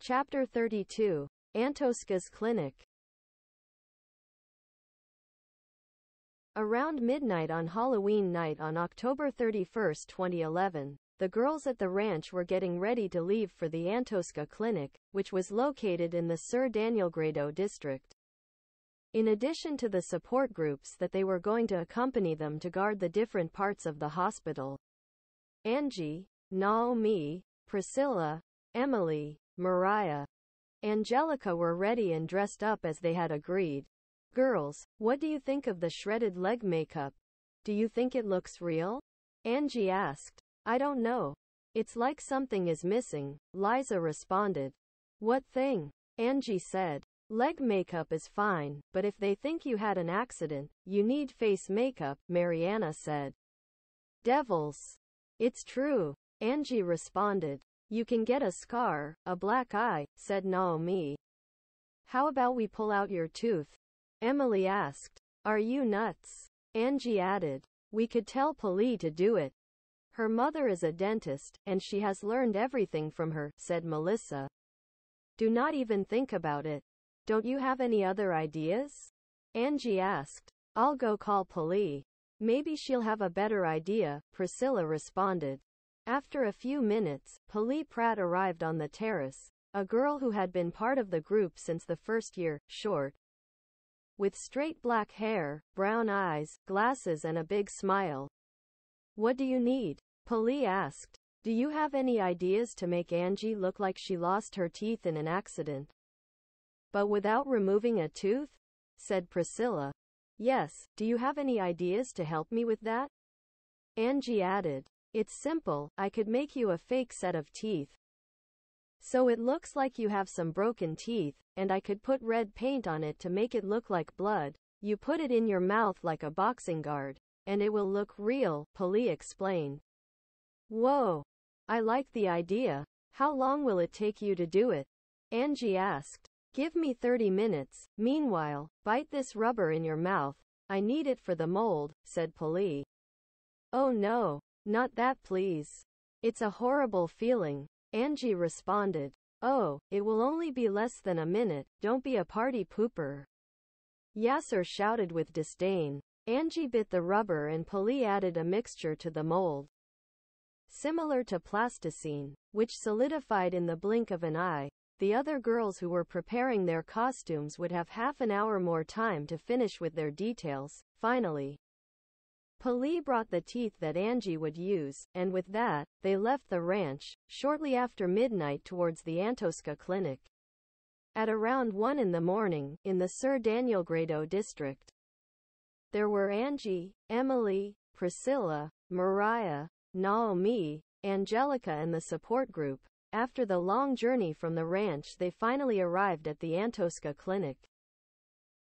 Chapter 32. Antoska's Clinic. Around midnight on Halloween night on October 31, 2011, the girls at the ranch were getting ready to leave for the Antoska Clinic, which was located in the Sir Daniel Grado district. In addition to the support groups that they were going to accompany them to guard the different parts of the hospital, Angie, Naomi, Priscilla, Emily, Mariah, Angelica were ready and dressed up as they had agreed. Girls, what do you think of the shredded leg makeup? Do you think it looks real? Angie asked. I don't know. It's like something is missing, Liza responded. What thing? Angie said. Leg makeup is fine, but if they think you had an accident, you need face makeup, Mariana said. Devils. It's true, Angie responded. You can get a scar, a black eye, said Naomi. How about we pull out your tooth? Emily asked. Are you nuts? Angie added. We could tell Polly to do it. Her mother is a dentist, and she has learned everything from her, said Melissa. Do not even think about it. Don't you have any other ideas? Angie asked. I'll go call Polly. Maybe she'll have a better idea, Priscilla responded. After a few minutes, Polly Pratt arrived on the terrace, a girl who had been part of the group since the first year, short, with straight black hair, brown eyes, glasses and a big smile. What do you need? Polly asked. Do you have any ideas to make Angie look like she lost her teeth in an accident, but without removing a tooth? Said Priscilla. Yes, do you have any ideas to help me with that? Angie added. It's simple, I could make you a fake set of teeth, so it looks like you have some broken teeth, and I could put red paint on it to make it look like blood. You put it in your mouth like a boxing guard, and it will look real, Polly explained. Whoa! I like the idea. How long will it take you to do it? Angie asked. Give me 30 minutes. Meanwhile, bite this rubber in your mouth. I need it for the mold, said Polly. Oh no. Not that please. It's a horrible feeling, Angie responded. Oh, it will only be less than a minute, don't be a party pooper. Yasser shouted with disdain. Angie bit the rubber and Polly added a mixture to the mold, similar to plasticine, which solidified in the blink of an eye. The other girls who were preparing their costumes would have half an hour more time to finish with their details. Finally, Polly brought the teeth that Angie would use, and with that, they left the ranch, shortly after midnight towards the Antoska Clinic. At around 1 in the morning, in the Sir Daniel Grado district, there were Angie, Emily, Priscilla, Mariah, Naomi, Angelica and the support group. After the long journey from the ranch they finally arrived at the Antoska Clinic,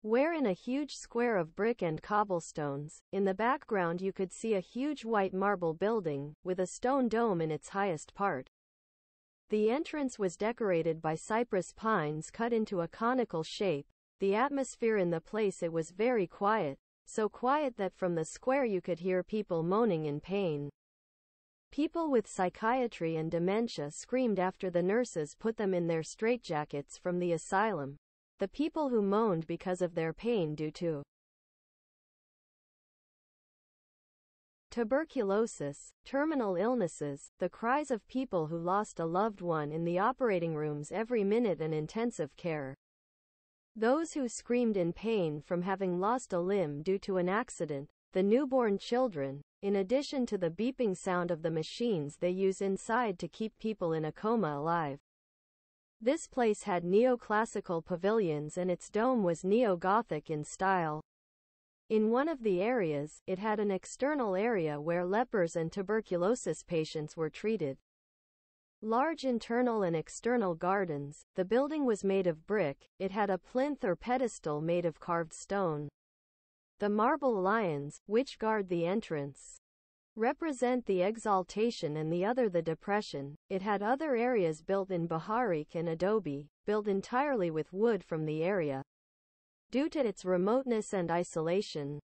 where in a huge square of brick and cobblestones, in the background you could see a huge white marble building, with a stone dome in its highest part. The entrance was decorated by cypress pines cut into a conical shape. The atmosphere in the place, it was very quiet, so quiet that from the square you could hear people moaning in pain. People with psychiatry and dementia screamed after the nurses put them in their straitjackets from the asylum. The people who moaned because of their pain due to tuberculosis, terminal illnesses, the cries of people who lost a loved one in the operating rooms every minute and intensive care. Those who screamed in pain from having lost a limb due to an accident, the newborn children, in addition to the beeping sound of the machines they use inside to keep people in a coma alive. This place had neoclassical pavilions and its dome was neo-Gothic in style. In one of the areas, it had an external area where lepers and tuberculosis patients were treated. Large internal and external gardens. The building was made of brick. It had a plinth or pedestal made of carved stone. The marble lions, which guard the entrance, represent the exaltation and the other the depression. It had other areas built in Baharik and adobe, built entirely with wood from the area, due to its remoteness and isolation.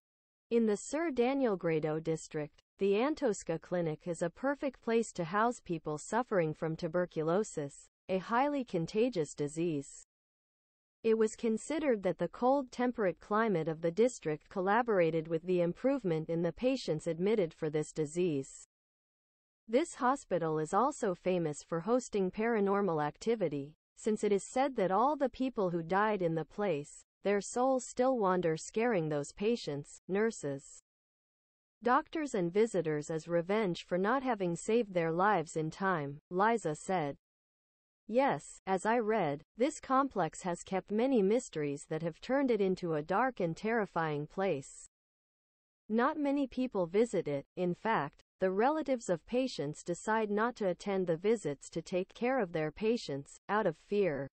In the Sir Daniel Grado district, the Antoska Clinic is a perfect place to house people suffering from tuberculosis. a highly contagious disease. It was considered that the cold temperate climate of the district collaborated with the improvement in the patients admitted for this disease. This hospital is also famous for hosting paranormal activity, since it is said that all the people who died in the place, their souls still wander scaring those patients, nurses, doctors and visitors as revenge for not having saved their lives in time, Liza said. Yes, as I read, this complex has kept many mysteries that have turned it into a dark and terrifying place. Not many people visit it. In fact, the relatives of patients decide not to attend the visits to take care of their patients, out of fear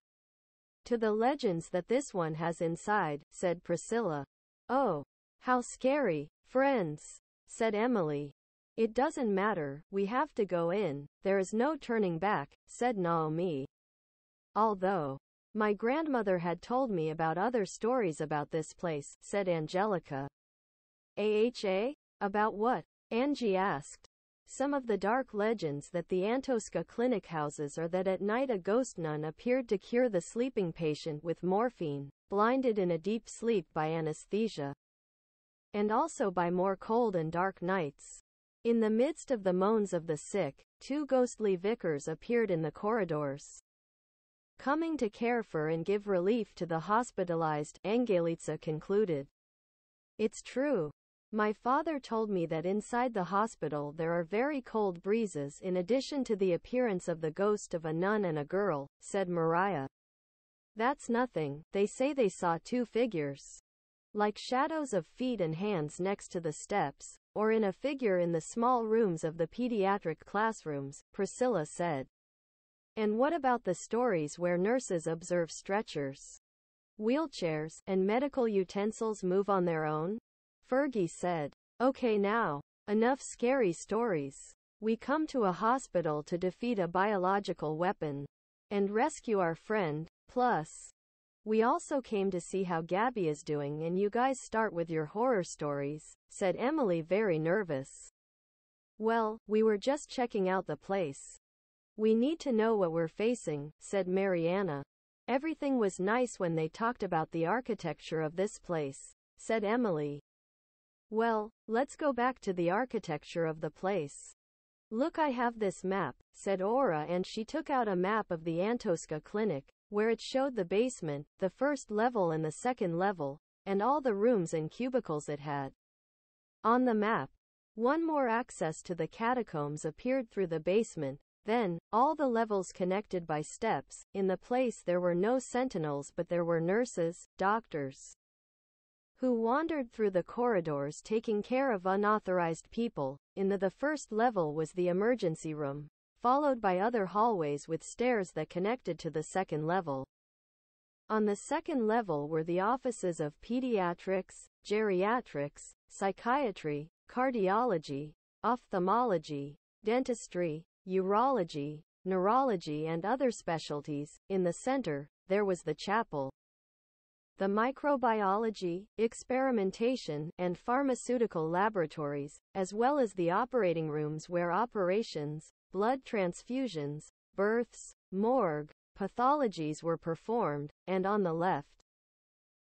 to the legends that this one has inside, said Priscilla. Oh, how scary, friends, said Emily. It doesn't matter, we have to go in, there is no turning back, said Naomi. Although my grandmother had told me about other stories about this place, said Angelica. AHA? About what? Angie asked. Some of the dark legends that the Antoska clinic houses are that at night a ghost nun appeared to cure the sleeping patient with morphine, blinded in a deep sleep by anesthesia, and also by more cold and dark nights. In the midst of the moans of the sick, two ghostly vicars appeared in the corridors, coming to care for and give relief to the hospitalized, Angelica concluded. It's true. My father told me that inside the hospital there are very cold breezes in addition to the appearance of the ghost of a nun and a girl, said Mariah. That's nothing, they say they saw two figures, like shadows of feet and hands next to the steps, or in a figure in the small rooms of the pediatric classrooms, Priscilla said. And what about the stories where nurses observe stretchers, wheelchairs, and medical utensils move on their own? Fergie said. Okay now, enough scary stories. We come to a hospital to defeat a biological weapon and rescue our friend, plus we also came to see how Gabby is doing, and you guys start with your horror stories, said Emily, very nervous. Well, we were just checking out the place. We need to know what we're facing, said Mariana. Everything was nice when they talked about the architecture of this place, said Emily. Well, let's go back to the architecture of the place. Look, I have this map, said Aura, and she took out a map of the Antoska clinic, where it showed the basement, the first level and the second level, and all the rooms and cubicles it had. On the map, one more access to the catacombs appeared through the basement, then, all the levels connected by steps. In the place there were no sentinels, but there were nurses, doctors, who wandered through the corridors taking care of unauthorized people. In the first level was the emergency room, followed by other hallways with stairs that connected to the second level. On the second level were the offices of pediatrics, geriatrics, psychiatry, cardiology, ophthalmology, dentistry, urology, neurology, and other specialties. In the center, there was the chapel, the microbiology, experimentation, and pharmaceutical laboratories, as well as the operating rooms where operations, blood transfusions, births, morgue, pathologies were performed, and on the left,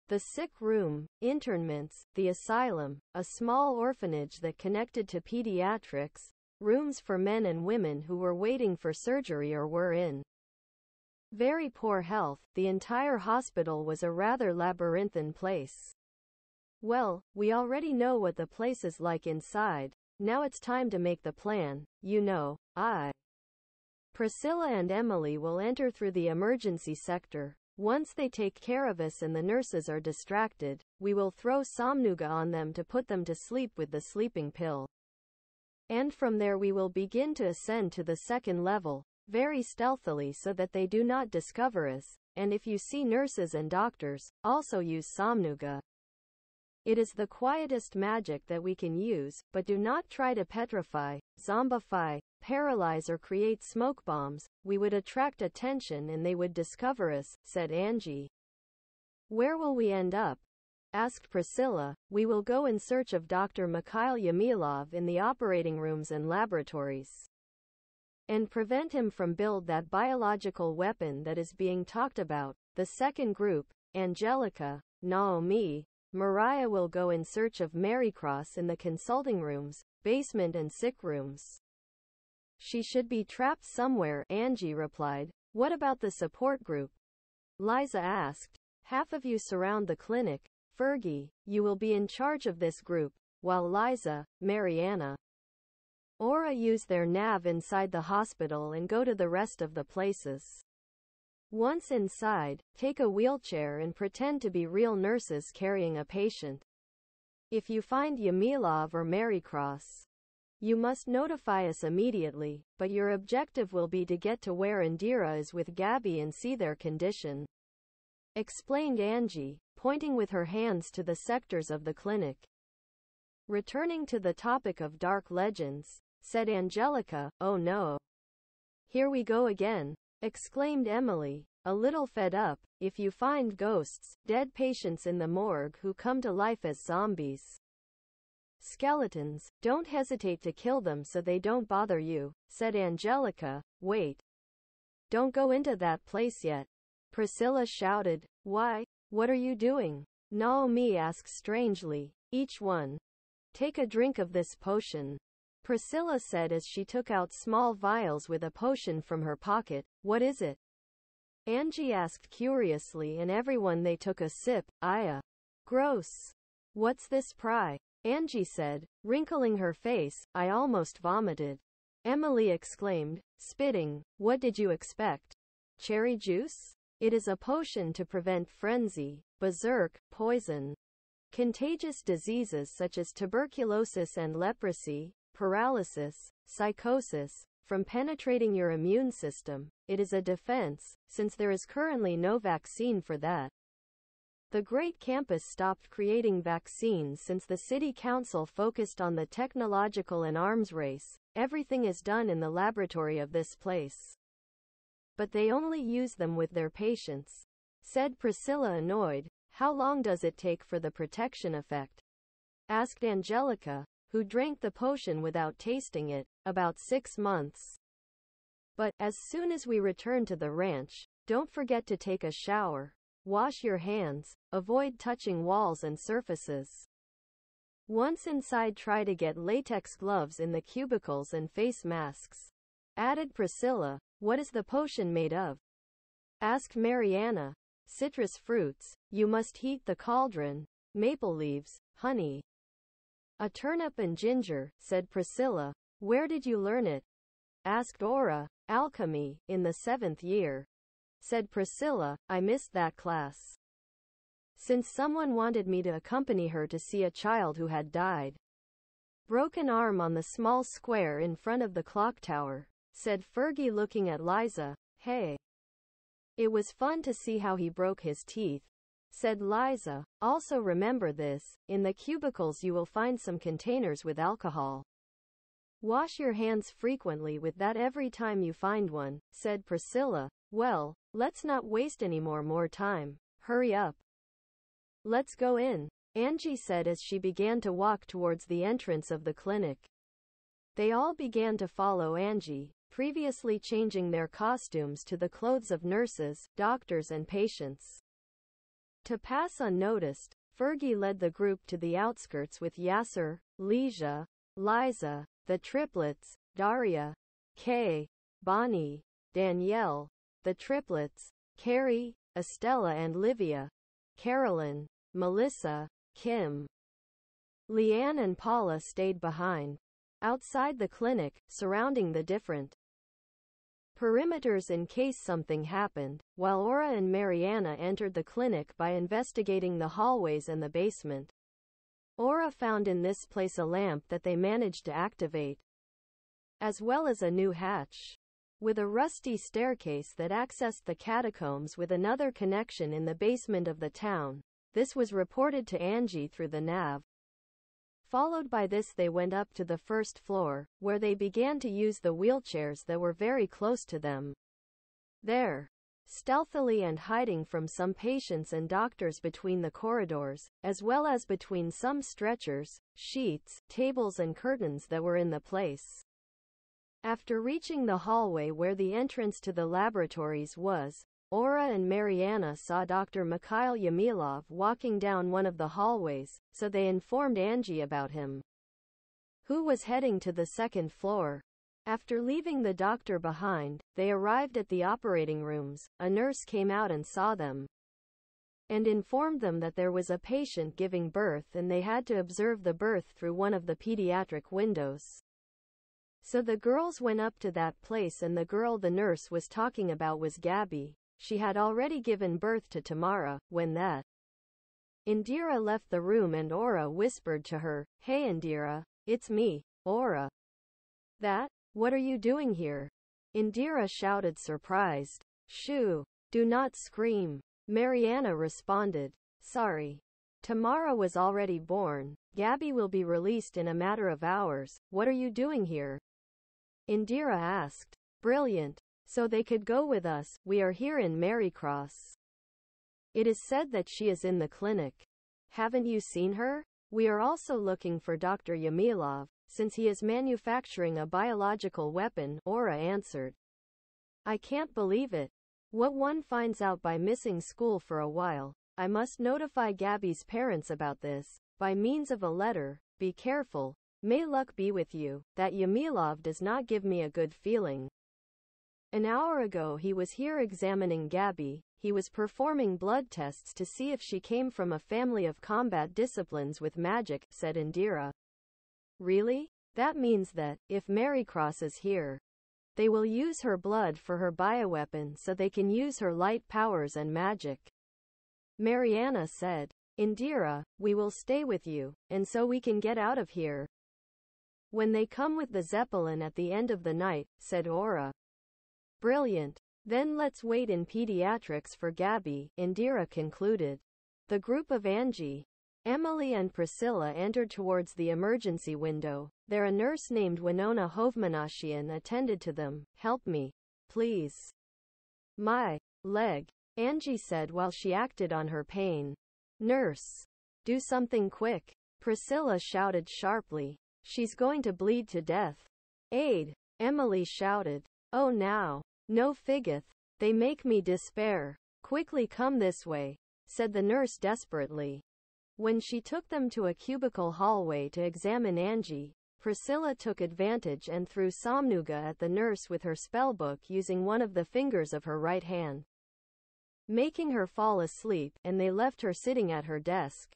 the sick room, internments, the asylum, a small orphanage that connected to pediatrics, rooms for men and women who were waiting for surgery or were in very poor health. The entire hospital was a rather labyrinthine place. Well, we already know what the place is like inside. Now it's time to make the plan. You know, Priscilla and Emily will enter through the emergency sector. Once they take care of us and the nurses are distracted, we will throw Somnuga on them to put them to sleep with the sleeping pill. And from there we will begin to ascend to the second level, very stealthily so that they do not discover us, and if you see nurses and doctors, also use Somnuga. It is the quietest magic that we can use, but do not try to petrify, zombify, paralyze or create smoke bombs. We would attract attention and they would discover us, said Angie. Where will we end up? Asked Priscilla. We will go in search of Dr. Mikhail Yamilov in the operating rooms and laboratories. and prevent him from build that biological weapon that is being talked about. The second group, Angelica, Naomi, Mariah will go in search of Marycross in the consulting rooms, basement and sick rooms. She should be trapped somewhere, Angie replied. What about the support group? Liza asked. Half of you surround the clinic. Fergie, you will be in charge of this group, while Liza, Mariana, Aura use their nav inside the hospital and go to the rest of the places. Once inside, take a wheelchair and pretend to be real nurses carrying a patient. If you find Yamilov or Marycross, you must notify us immediately, but your objective will be to get to where Indira is with Gabby and see their condition, explained Angie, pointing with her hands to the sectors of the clinic. Returning to the topic of dark legends, said Angelica. Oh no. Here we go again, exclaimed Emily, a little fed up. If you find ghosts, dead patients in the morgue who come to life as zombies, skeletons, don't hesitate to kill them so they don't bother you, said Angelica. Wait. Don't go into that place yet, Priscilla shouted. Why? What are you doing? Naomi asked strangely. Each one, take a drink of this potion, Priscilla said as she took out small vials with a potion from her pocket. What is it? Angie asked curiously, and everyone they took a sip. Aya. Gross. What's this pry? Angie said, wrinkling her face. I almost vomited. Emily exclaimed, spitting. What did you expect? Cherry juice? It is a potion to prevent frenzy, berserk, poison, contagious diseases such as tuberculosis and leprosy, paralysis, psychosis, from penetrating your immune system. It is a defense, since there is currently no vaccine for that. The great campus stopped creating vaccines since the city council focused on the technological and arms race. Everything is done in the laboratory of this place. But they only use them with their patients, said Priscilla, annoyed. How long does it take for the protection effect? Asked Angelica, who drank the potion without tasting it. About 6 months. But, as soon as we return to the ranch, don't forget to take a shower. Wash your hands, avoid touching walls and surfaces. Once inside, try to get latex gloves in the cubicles and face masks, added Priscilla. What is the potion made of? Asked Mariana. Citrus fruits. You must heat the cauldron. Maple leaves, honey, a turnip and ginger, said Priscilla. Where did you learn it? Asked Aura. Alchemy, in the 7th year, said Priscilla. I missed that class, since someone wanted me to accompany her to see a child who had died. Broken arm on the small square in front of the clock tower, said Fergie, looking at Liza. Hey. It was fun to see how he broke his teeth, said Liza. Also remember this, in the cubicles you will find some containers with alcohol. Wash your hands frequently with that every time you find one, said Priscilla. Well, let's not waste any more time. Hurry up. Let's go in, Angie said as she began to walk towards the entrance of the clinic. They all began to follow Angie, previously changing their costumes to the clothes of nurses, doctors and patients. To pass unnoticed, Fergie led the group to the outskirts with Yasser, Leisha, Liza, the triplets, Daria, Kay, Bonnie, Danielle, the triplets, Carrie, Estella and Livia, Carolyn, Melissa, Kim. Leanne and Paula stayed behind, outside the clinic, surrounding the different perimeters in case something happened, while Aura and Mariana entered the clinic by investigating the hallways and the basement. Aura found in this place a lamp that they managed to activate, as well as a new hatch, with a rusty staircase that accessed the catacombs with another connection in the basement of the town. This was reported to Angie through the nav. Followed by this, they went up to the first floor, where they began to use the wheelchairs that were very close to them. There, stealthily and hiding from some patients and doctors between the corridors, as well as between some stretchers, sheets, tables and curtains that were in the place, After reaching the hallway where the entrance to the laboratories was, Aura and Mariana saw Dr. Mikhail Yamilov walking down one of the hallways, so they informed Angie about him, who was heading to the second floor. After leaving the doctor behind, they arrived at the operating rooms. A nurse came out and saw them, and informed them that there was a patient giving birth and they had to observe the birth through one of the pediatric windows. So the girls went up to that place, and the girl the nurse was talking about was Gabby. She had already given birth to Tamara. When that Indira left the room and Aura whispered to her, "Hey Indira, it's me, Aura." "That? What are you doing here?" Indira shouted, surprised. "Shoo! Do not scream," Mariana responded. "Sorry. Tamara was already born. Gabby will be released in a matter of hours. What are you doing here?" Indira asked. "Brilliant. So they could go with us. We are here in Marycross. It is said that she is in the clinic. Haven't you seen her? We are also looking for Dr. Yamilov, since he is manufacturing a biological weapon," Aura answered. "I can't believe it. What one finds out by missing school for a while. I must notify Gabby's parents about this, by means of a letter. Be careful. May luck be with you. That Yamilov does not give me a good feeling. An hour ago he was here examining Gabby. He was performing blood tests to see if she came from a family of combat disciplines with magic," said Indira. "Really? That means that, if Marycross is here, they will use her blood for her bioweapon so they can use her light powers and magic," Mariana said. "Indira, we will stay with you, and so we can get out of here when they come with the Zeppelin at the end of the night," said Aura. "Brilliant. Then let's wait in pediatrics for Gabby," Indira concluded. The group of Angie, Emily and Priscilla entered towards the emergency window. There a nurse named Winona Hovmanashian attended to them. "Help me, please. My leg," Angie said while she acted on her pain. "Nurse, do something quick," Priscilla shouted sharply. "She's going to bleed to death." "Aid," Emily shouted. "Oh now. No figeth. They make me despair. Quickly come this way," said the nurse desperately. When she took them to a cubicle hallway to examine Angie, Priscilla took advantage and threw Somnuga at the nurse with her spellbook using one of the fingers of her right hand, making her fall asleep, and they left her sitting at her desk,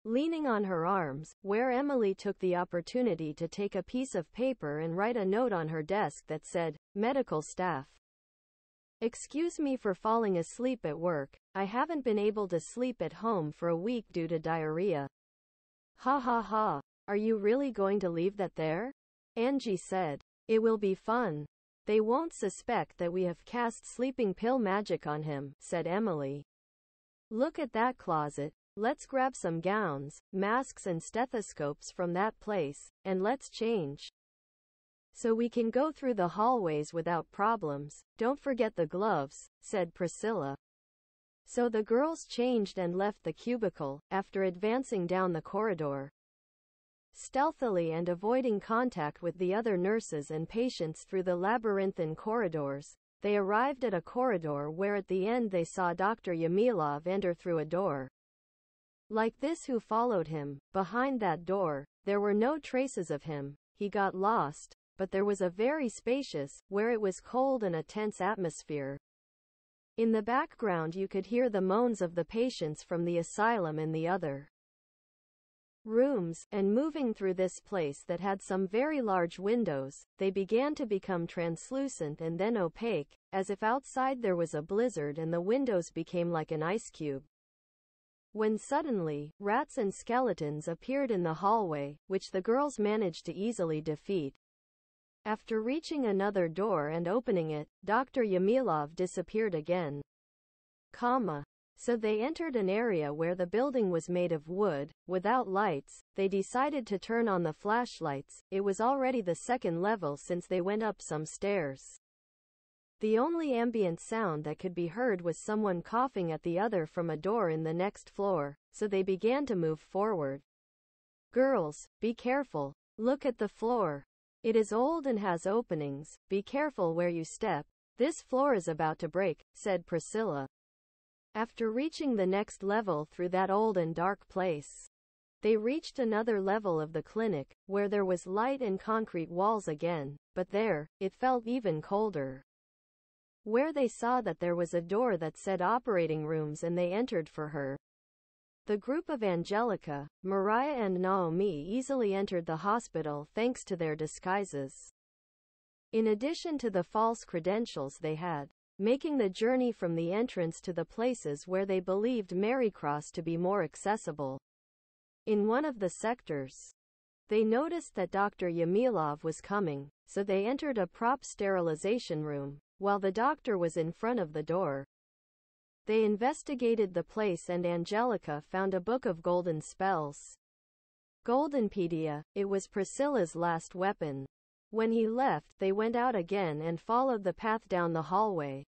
leaning on her arms, where Emily took the opportunity to take a piece of paper and write a note on her desk that said, "Medical staff. Excuse me for falling asleep at work. I haven't been able to sleep at home for a week due to diarrhea." "Ha ha ha. Are you really going to leave that there?" Angie said. "It will be fun. They won't suspect that we have cast sleeping pill magic on him," said Emily. "Look at that closet. Let's grab some gowns, masks and stethoscopes from that place, and let's change, so we can go through the hallways without problems. Don't forget the gloves," said Priscilla. So the girls changed and left the cubicle. After advancing down the corridor stealthily and avoiding contact with the other nurses and patients through the labyrinthine corridors, they arrived at a corridor where at the end they saw Dr. Yamilov enter through a door like this. Who followed him? Behind that door, there were no traces of him. He got lost, but there was a very spacious, where it was cold and a tense atmosphere. In the background you could hear the moans of the patients from the asylum in the other rooms, and moving through this place that had some very large windows, they began to become translucent and then opaque, as if outside there was a blizzard and the windows became like an ice cube. When suddenly, rats and skeletons appeared in the hallway, which the girls managed to easily defeat. After reaching another door and opening it, Dr. Yamilov disappeared again. So they entered an area where the building was made of wood, without lights. They decided to turn on the flashlights. It was already the second level since they went up some stairs. The only ambient sound that could be heard was someone coughing at the other from a door in the next floor, so they began to move forward. "Girls, be careful. Look at the floor," It is old and has openings. Be careful where you step. This floor is about to break, said Priscilla. After reaching the next level through that old and dark place, they reached another level of the clinic, where there was light and concrete walls again, but there, it felt even colder. Where they saw that there was a door that said operating rooms and they entered for her. The group of Angelica, Mariah and Naomi easily entered the hospital thanks to their disguises. In addition to the false credentials they had, making the journey from the entrance to the places where they believed Marycross to be more accessible. In one of the sectors, they noticed that Dr. Yamilov was coming, so they entered a prop sterilization room, while the doctor was in front of the door. They investigated the place and Angelica found a book of golden spells. Goldenpedia, it was Priscilla's last weapon. When he left, they went out again and followed the path down the hallway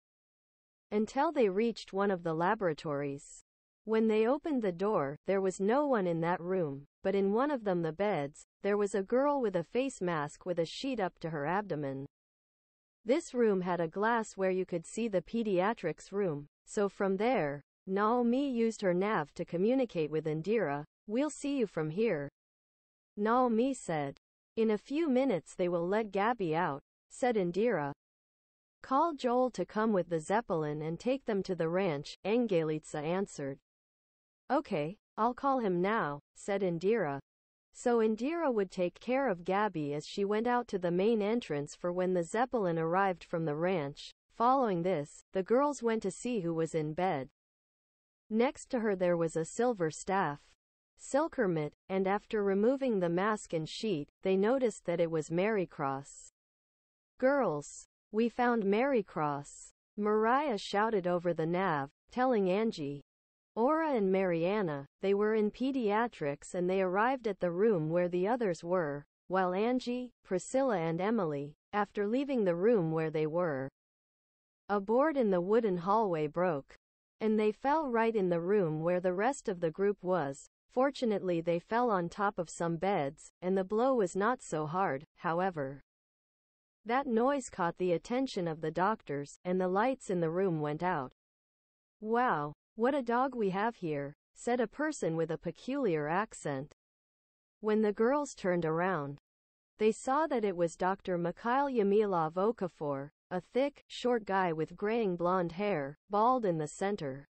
until they reached one of the laboratories. When they opened the door, there was no one in that room, but in one of them, the beds, there was a girl with a face mask with a sheet up to her abdomen. This room had a glass where you could see the pediatrics room, so from there, Naomi used her nav to communicate with Indira. We'll see you from here, Naomi said. In a few minutes they will let Gabby out, said Indira. Call Joel to come with the Zeppelin and take them to the ranch, Angelitsa answered. Okay, I'll call him now, said Indira. So Indira would take care of Gabby as she went out to the main entrance for when the Zeppelin arrived from the ranch. Following this, the girls went to see who was in bed. Next to her there was a silver staff, Silkermit, and after removing the mask and sheet, they noticed that it was Marycross. Girls, we found Marycross, Mariah shouted over the nav, telling Angie, Aura and Mariana, they were in pediatrics and they arrived at the room where the others were, while Angie, Priscilla and Emily, after leaving the room where they were, a board in the wooden hallway broke, and they fell right in the room where the rest of the group was. Fortunately they fell on top of some beds, and the blow was not so hard, however. That noise caught the attention of the doctors, and the lights in the room went out. Wow, what a dog we have here, said a person with a peculiar accent. When the girls turned around, they saw that it was Dr. Mikhail Yamilov Okafor, a thick, short guy with graying blonde hair, bald in the center.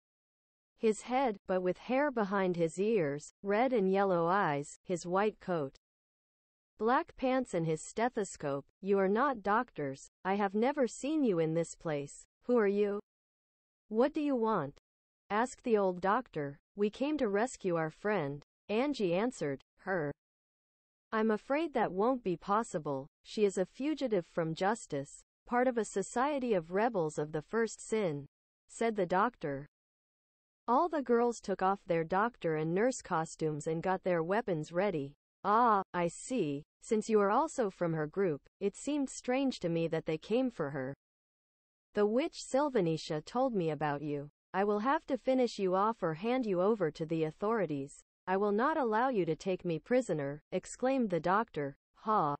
His head, but with hair behind his ears, red and yellow eyes, his white coat, black pants and his stethoscope. You are not doctors. I have never seen you in this place. Who are you? What do you want? Asked the old doctor. We came to rescue our friend, Angie answered. Her. I'm afraid that won't be possible. She is a fugitive from justice, part of a society of rebels of the first sin, said the doctor. All the girls took off their doctor and nurse costumes and got their weapons ready. Ah, I see. Since you are also from her group, it seemed strange to me that they came for her. The witch Sylvanisha told me about you. I will have to finish you off or hand you over to the authorities. I will not allow you to take me prisoner, exclaimed the doctor. Ha.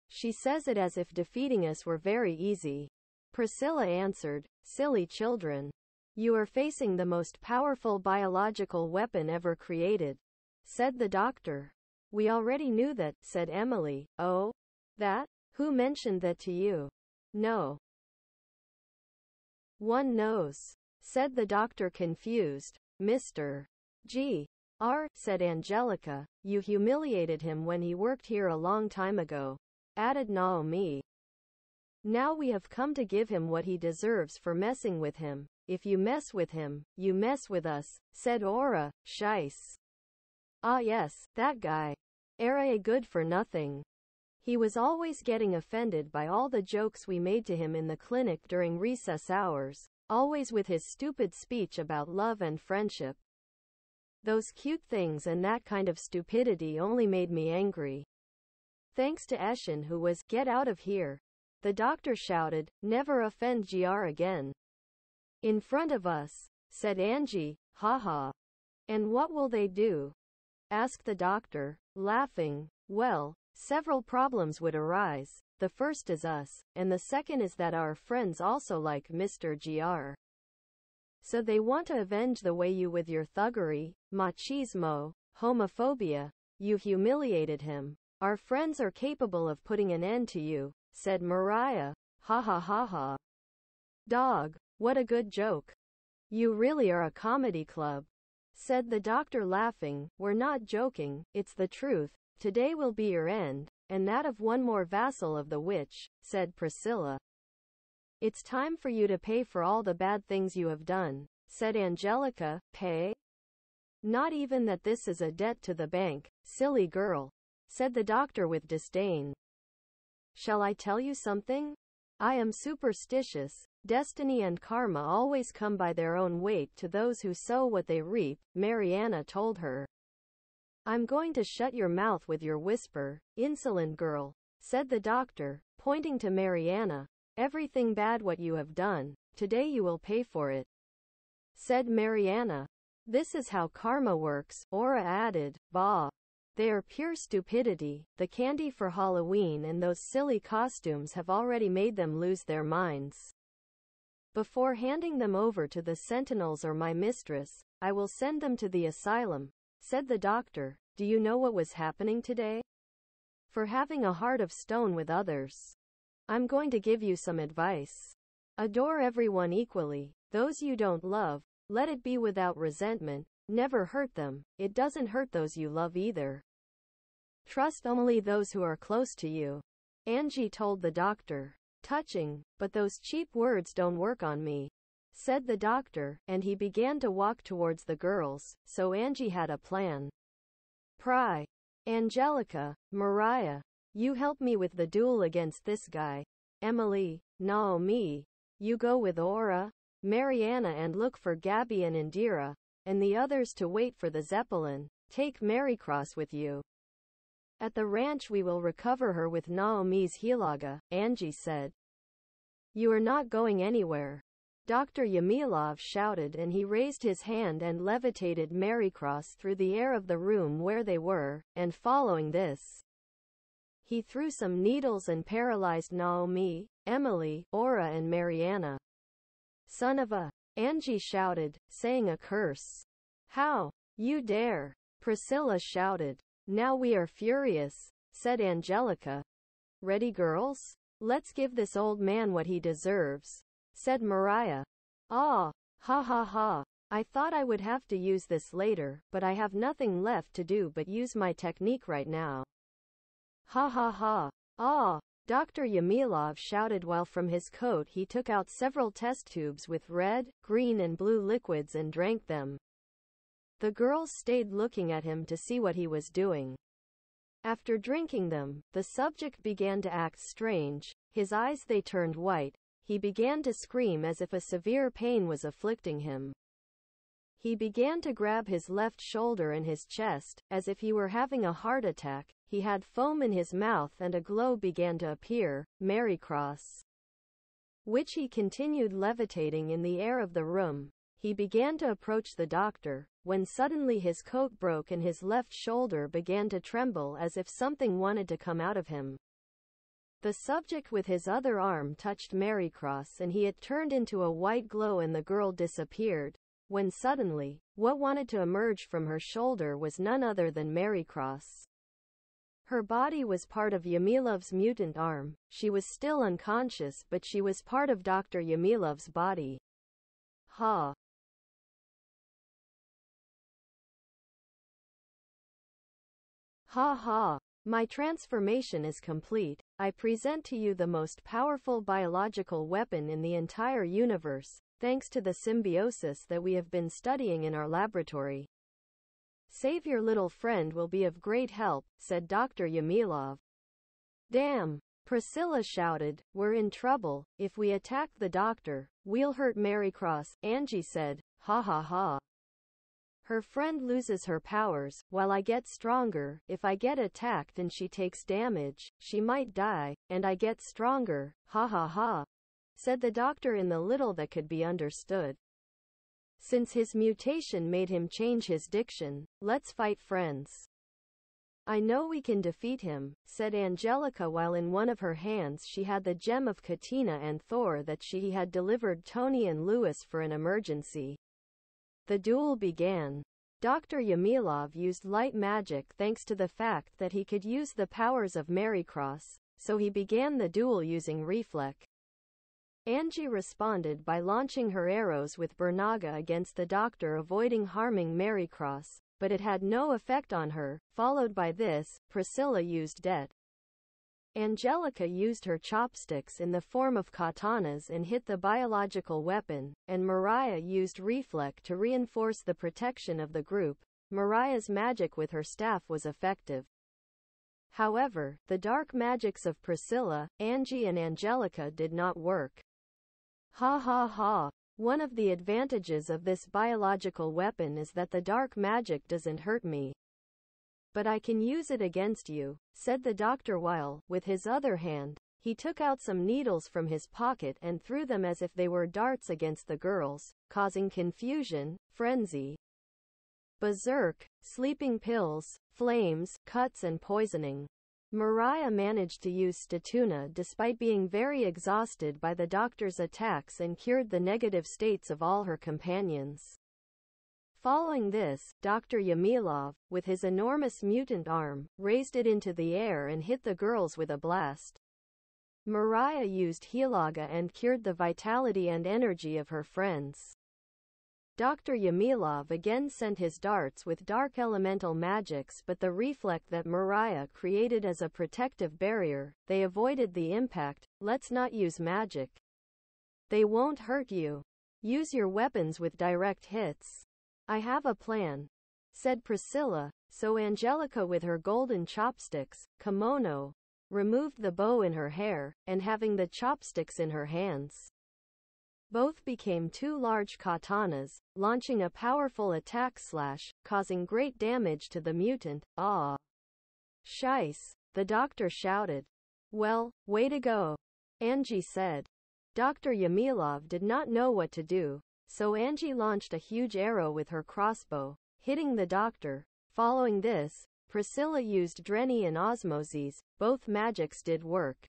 She says it as if defeating us were very easy. Priscilla answered, silly children. You are facing the most powerful biological weapon ever created, said the doctor. We already knew that, said Emily. Oh? That? Who mentioned that to you? No one knows, said the doctor confused. Mr. G. R., said Angelica. You humiliated him when he worked here a long time ago, added Naomi. Now we have come to give him what he deserves for messing with him. If you mess with him, you mess with us, said Aura. Shice. Ah yes, that guy. Era a good for nothing. He was always getting offended by all the jokes we made to him in the clinic during recess hours, always with his stupid speech about love and friendship. Those cute things and that kind of stupidity only made me angry. Thanks to Eshin who was, get out of here. The doctor shouted, never offend GR again. In front of us, said Angie. Haha. And what will they do? Asked the doctor, laughing. Well, several problems would arise. The first is us, and the second is that our friends also like Mr. Gr. So they want to avenge the way you with your thuggery, machismo, homophobia. You humiliated him. Our friends are capable of putting an end to you, said Mariah. Ha ha ha ha. Dog, what a good joke. You really are a comedy club, said the doctor laughing. We're not joking, it's the truth. Today will be your end, and that of one more vassal of the witch, said Priscilla. It's time for you to pay for all the bad things you have done, said Angelica. Pay? Not even that this is a debt to the bank, silly girl, said the doctor with disdain. Shall I tell you something? I am superstitious. Destiny and karma always come by their own weight to those who sow what they reap, Mariana told her. I'm going to shut your mouth with your whisper, insolent girl, said the doctor, pointing to Mariana. Everything bad what you have done, today you will pay for it, said Mariana. This is how karma works, Aura added. Bah. They are pure stupidity. The candy for Halloween and those silly costumes have already made them lose their minds. Before handing them over to the sentinels or my mistress, I will send them to the asylum, said the doctor. Do you know what was happening today? For having a heart of stone with others. I'm going to give you some advice. Adore everyone equally. Those you don't love, let it be without resentment. Never hurt them. It doesn't hurt those you love either. Trust only those who are close to you, Angie told the doctor. Touching, but those cheap words don't work on me, said the doctor, and he began to walk towards the girls, so Angie had a plan. Pry. Angelica, Mariah, you help me with the duel against this guy. Emily, Naomi, you go with Aura, Mariana and look for Gabby and Indira, and the others to wait for the Zeppelin. Take Marycross with you. At the ranch we will recover her with Naomi's Hilaga, Angie said. You are not going anywhere, Dr. Yamilov shouted, and he raised his hand and levitated Marycross through the air of the room where they were, and following this, he threw some needles and paralyzed Naomi, Emily, Aura and Mariana. Son of a... Angie shouted, saying a curse. How? You dare? Priscilla shouted. Now we are furious, said Angelica. Ready, girls? Let's give this old man what he deserves, said Mariah. Ah, ha ha ha. I thought I would have to use this later, but I have nothing left to do but use my technique right now. Ha ha ha. Ah, Dr. Yamilov shouted while from his coat he took out several test tubes with red, green and blue liquids and drank them. The girls stayed looking at him to see what he was doing. After drinking them, the subject began to act strange. His eyes they turned white. He began to scream as if a severe pain was afflicting him. He began to grab his left shoulder and his chest, as if he were having a heart attack. He had foam in his mouth and a glow began to appear, Marycross, which he continued levitating in the air of the room. He began to approach the doctor, when suddenly his coat broke and his left shoulder began to tremble as if something wanted to come out of him. The subject with his other arm touched Marycross and it turned into a white glow and the girl disappeared, when suddenly, what wanted to emerge from her shoulder was none other than Marycross. Her body was part of Yamilov's mutant arm. She was still unconscious, but she was part of Dr. Yamilov's body. Ha. Ha ha. My transformation is complete. I present to you the most powerful biological weapon in the entire universe, thanks to the symbiosis that we have been studying in our laboratory. Save your little friend will be of great help, said Dr. Yamilov. Damn! Priscilla shouted, we're in trouble. If we attack the doctor, we'll hurt Marycross, Angie said. Ha ha ha. Her friend loses her powers, while I get stronger. If I get attacked and she takes damage, she might die, and I get stronger. Ha ha ha, said the doctor in the little that could be understood. Since his mutation made him change his diction, let's fight friends. I know we can defeat him, said Angelica while in one of her hands she had the gem of Katina and Thor that she had delivered Tony and Louis for an emergency. The duel began. Dr. Yamilov used light magic thanks to the fact that he could use the powers of Marycross, so he began the duel using reflect. Angie responded by launching her arrows with Bernaga against the doctor, avoiding harming Marycross, but it had no effect on her. Followed by this, Priscilla used det. Angelica used her chopsticks in the form of katanas and hit the biological weapon, and Mariah used reflect to reinforce the protection of the group. Mariah's magic with her staff was effective. However, the dark magics of Priscilla, Angie and Angelica did not work. Ha ha ha. One of the advantages of this biological weapon is that the dark magic doesn't hurt me. But I can use it against you, said the doctor while, with his other hand, he took out some needles from his pocket and threw them as if they were darts against the girls, causing confusion, frenzy, berserk, sleeping pills, flames, cuts and poisoning. Mariah managed to use Statuna despite being very exhausted by the doctor's attacks and cured the negative states of all her companions. Following this, Dr. Yamilov, with his enormous mutant arm, raised it into the air and hit the girls with a blast. Mariah used Hilaga and cured the vitality and energy of her friends. Dr. Yamilov again sent his darts with dark elemental magics, but the reflect that Mariah created as a protective barrier, they avoided the impact. Let's not use magic. They won't hurt you. Use your weapons with direct hits. I have a plan, said Priscilla, so Angelica with her golden chopsticks, kimono, removed the bow in her hair, and having the chopsticks in her hands, both became two large katanas, launching a powerful attack slash, causing great damage to the mutant. Ah! Shice! The doctor shouted. Well, way to go, Angie said. Dr. Yamilov did not know what to do, so Angie launched a huge arrow with her crossbow, hitting the doctor. Following this, Priscilla used Drenny and Osmosis. Both magics did work.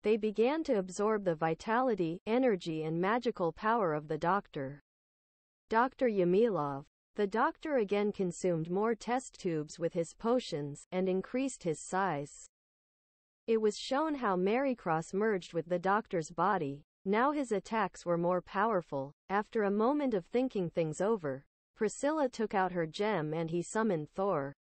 They began to absorb the vitality, energy and magical power of the doctor. Dr. Yamilov. The doctor again consumed more test tubes with his potions, and increased his size. It was shown how Marycross merged with the doctor's body. Now his attacks were more powerful. After a moment of thinking things over, Priscilla took out her gem and he summoned Thor,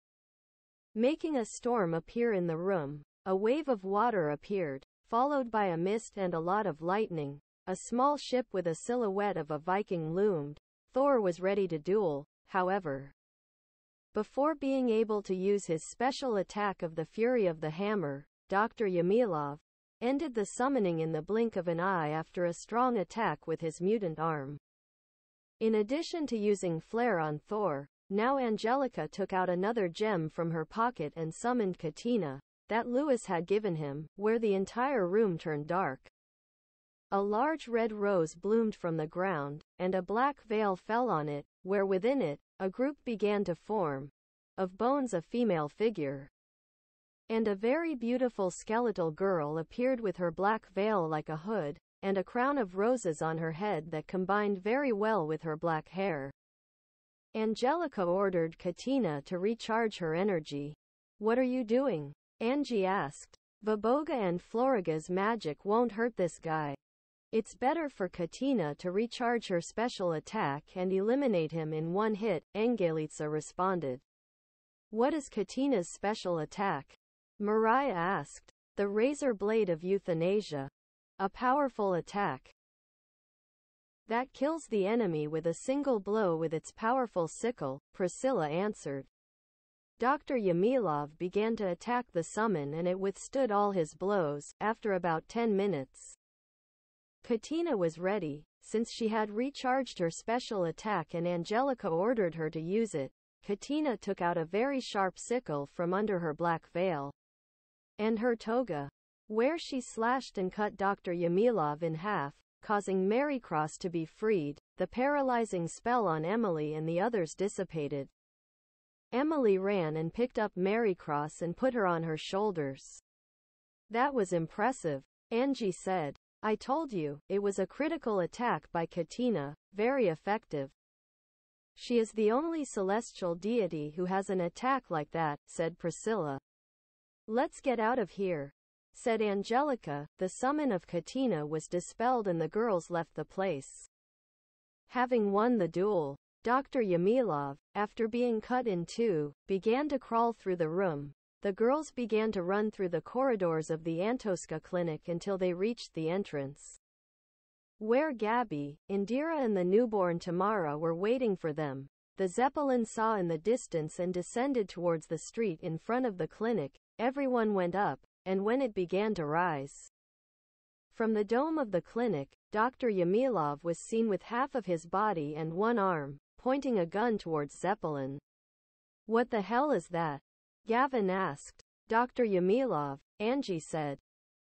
making a storm appear in the room. A wave of water appeared, followed by a mist and a lot of lightning. A small ship with a silhouette of a Viking loomed. Thor was ready to duel, however. Before being able to use his special attack of the Fury of the Hammer, Dr. Yamilov ended the summoning in the blink of an eye after a strong attack with his mutant arm. In addition to using Flare on Thor, now Angelica took out another gem from her pocket and summoned Katina, that Louis had given him, where the entire room turned dark. A large red rose bloomed from the ground, and a black veil fell on it, where within it, a group began to form, of bones a female figure. And a very beautiful skeletal girl appeared with her black veil like a hood, and a crown of roses on her head that combined very well with her black hair. Angelica ordered Katina to recharge her energy. What are you doing? Angie asked. Vaboga and Floriga's magic won't hurt this guy. It's better for Katina to recharge her special attack and eliminate him in one hit, Angelica responded. What is Katina's special attack? Mariah asked. The razor blade of euthanasia. A powerful attack that kills the enemy with a single blow with its powerful sickle, Priscilla answered. Dr. Yamilov began to attack the summon and it withstood all his blows. After about 10 minutes, Katina was ready, since she had recharged her special attack and Angelica ordered her to use it. Katina took out a very sharp sickle from under her black veil and her toga, where she slashed and cut Dr. Yamilov in half, causing Marycross to be freed. The paralyzing spell on Emily and the others dissipated. Emily ran and picked up Marycross and put her on her shoulders. That was impressive, Angie said. I told you, it was a critical attack by Katina, very effective. She is the only celestial deity who has an attack like that, said Priscilla. Let's get out of here, said Angelica. The summon of Katina was dispelled and the girls left the place. Having won the duel, Dr. Yamilov, after being cut in two, began to crawl through the room. The girls began to run through the corridors of the Antoska clinic until they reached the entrance, where Gabby, Indira and the newborn Tamara were waiting for them. The Zeppelin saw in the distance and descended towards the street in front of the clinic. Everyone went up, and when it began to rise from the dome of the clinic, Dr. Yamilov was seen with half of his body and one arm, pointing a gun towards Zeppelin. What the hell is that? Gavin asked. Dr. Yamilov, Angie said.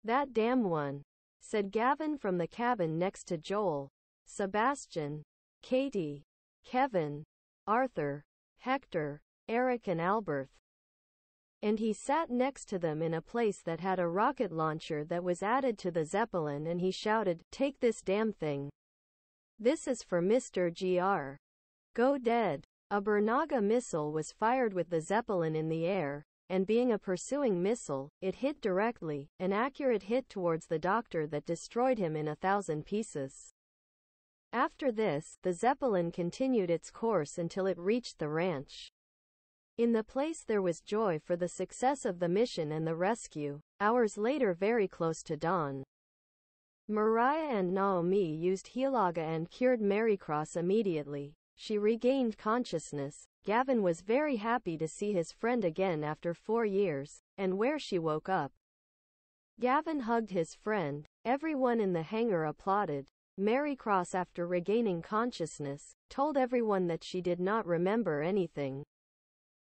That damn one, said Gavin from the cabin next to Joel, Sebastian, Katie, Kevin, Arthur, Hector, Eric and Albert. And he sat next to them in a place that had a rocket launcher that was added to the Zeppelin, and he shouted, "Take this damn thing. This is for Mr. Gr. Go dead." A Bernaga missile was fired with the Zeppelin in the air, and being a pursuing missile, it hit directly, an accurate hit towards the doctor that destroyed him in 1,000 pieces. After this, the Zeppelin continued its course until it reached the ranch. In the place there was joy for the success of the mission and the rescue. Hours later, very close to dawn, Mariah and Naomi used Hilaga and cured Marycross immediately. She regained consciousness. Gavin was very happy to see his friend again after 4 years, and where she woke up. Gavin hugged his friend. Everyone in the hangar applauded. Marycross, after regaining consciousness, told everyone that she did not remember anything.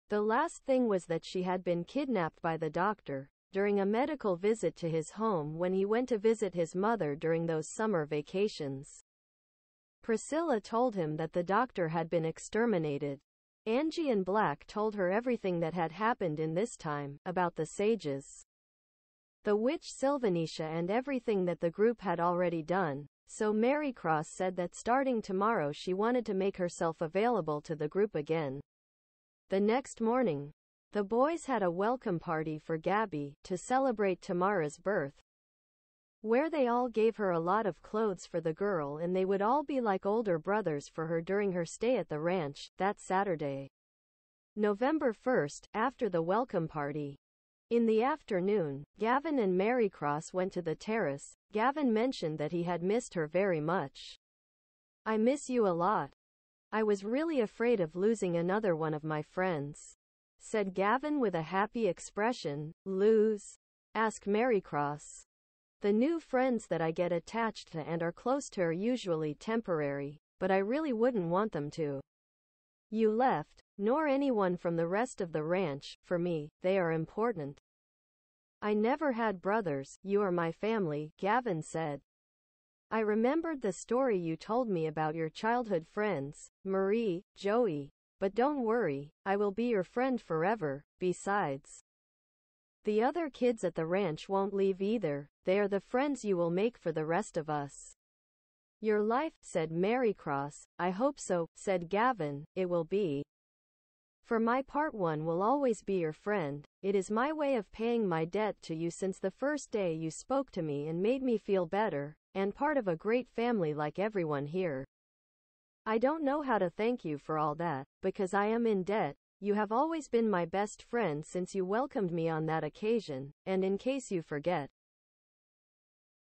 The last thing was that she had been kidnapped by the doctor during a medical visit to his home when he went to visit his mother during those summer vacations. Priscilla told him that the doctor had been exterminated. Angie and Black told her everything that had happened in this time, about the sages, the witch Sylvanisha, and everything that the group had already done. So Marycross said that starting tomorrow she wanted to make herself available to the group again. The next morning, the boys had a welcome party for Gabby to celebrate Tamara's birth, where they all gave her a lot of clothes for the girl, and they would all be like older brothers for her during her stay at the ranch. That Saturday, November 1st, after the welcome party, in the afternoon, Gavin and Marycross went to the terrace. Gavin mentioned that he had missed her very much. "I miss you a lot. I was really afraid of losing another one of my friends," said Gavin with a happy expression. "Lose?" asked Marycross. "The new friends that I get attached to and are close to are usually temporary, but I really wouldn't want them to. You left, nor anyone from the rest of the ranch. For me, they are important. I never had brothers. You are my family," Gavin said. "I remembered the story you told me about your childhood friends, Marie, Joey. But don't worry, I will be your friend forever. Besides, the other kids at the ranch won't leave either. They are the friends you will make for the rest of us." "Your life," said Marycross. "I hope so," said Gavin. "It will be. For my part, one will always be your friend. It is my way of paying my debt to you since the first day you spoke to me and made me feel better, and part of a great family like everyone here. I don't know how to thank you for all that, because I am in debt. You have always been my best friend since you welcomed me on that occasion, and in case you forget,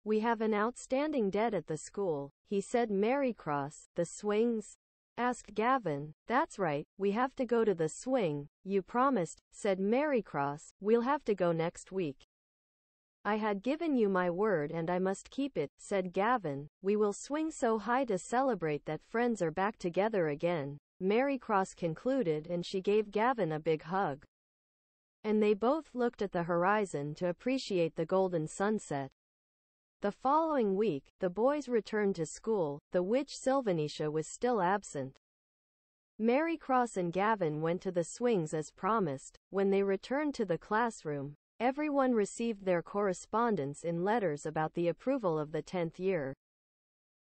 we have an outstanding debt at the school," he said. Marycross, "The swings?" asked Gavin. "That's right, we have to go to the swing. You promised," said Marycross. "We'll have to go next week." "I had given you my word and I must keep it," said Gavin. "We will swing so high to celebrate that friends are back together again," Marycross concluded, and she gave Gavin a big hug. And they both looked at the horizon to appreciate the golden sunset. The following week, the boys returned to school. The witch Sylvanisha was still absent. Mary Cross and Gavin went to the swings as promised. When they returned to the classroom, everyone received their correspondence in letters about the approval of the 10th year.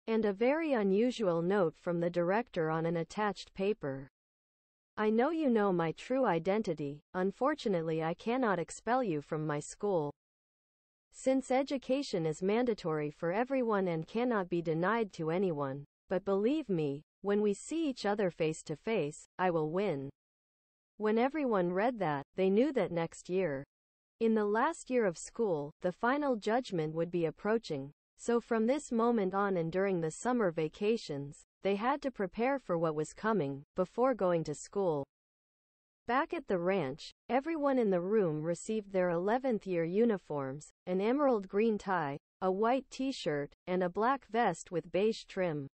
And a very unusual note from the director on an attached paper. I know you know my true identity. Unfortunately, I cannot expel you from my school. Since education is mandatory for everyone and cannot be denied to anyone. But believe me, when we see each other face to face, I will win. When everyone read that, they knew that next year, in the last year of school, the final judgment would be approaching. So from this moment on and during the summer vacations, they had to prepare for what was coming, before going to school. Back at the ranch, everyone in the room received their 11th year uniforms, an emerald green tie, a white t-shirt, and a black vest with beige trim.